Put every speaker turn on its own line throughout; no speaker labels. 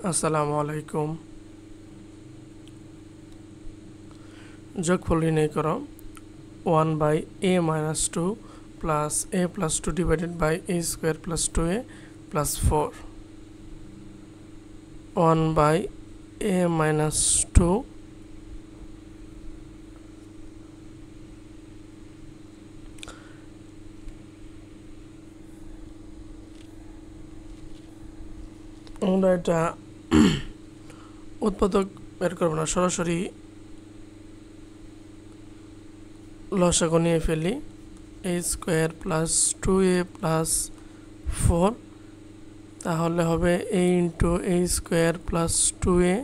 আসসালামু আলাইকুম। যোগফল নির্ণয় করো 1/a-2 plus a plus 2 divided by a square plus 2a plus 4. 1/a-2 আমরা এটা উৎপাদক বের করব না, সরাসরি লসাগু নিয়ে ফেলি। a square plus 2a plus 4, তাহলে হবে a into a square plus 2a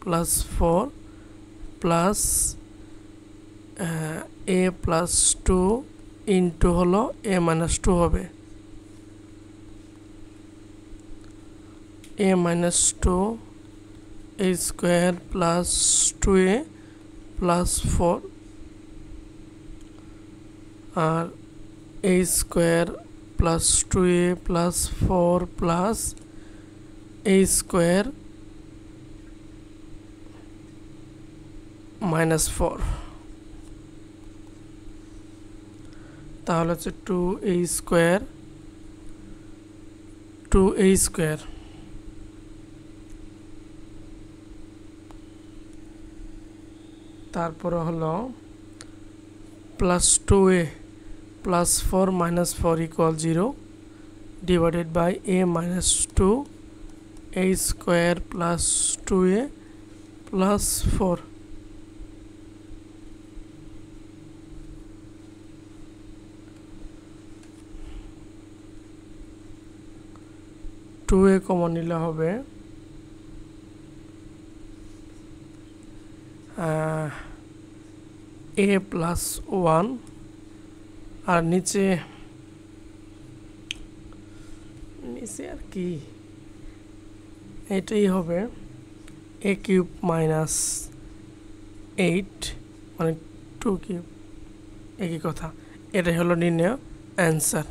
plus 4 plus a plus 2 into হলো a মাইনাস 2 হবে a minus 2 a square plus 2a plus 4 R a square plus 2a plus 4 plus a square minus 4, তাহলে হচ্ছে 2a square তারপরে হলো plus 2a plus 4 minus 4 equal 0 divided by a minus 2 a square plus 2a plus 4। Two A common নিলে হবে a plus 1 আর নিচে আর কি এটাই হবে a কিউব মাইনাস 8 মানে 2 কিউব, একই কথা। এটাই হলো নির্ণয় অ্যান্সার।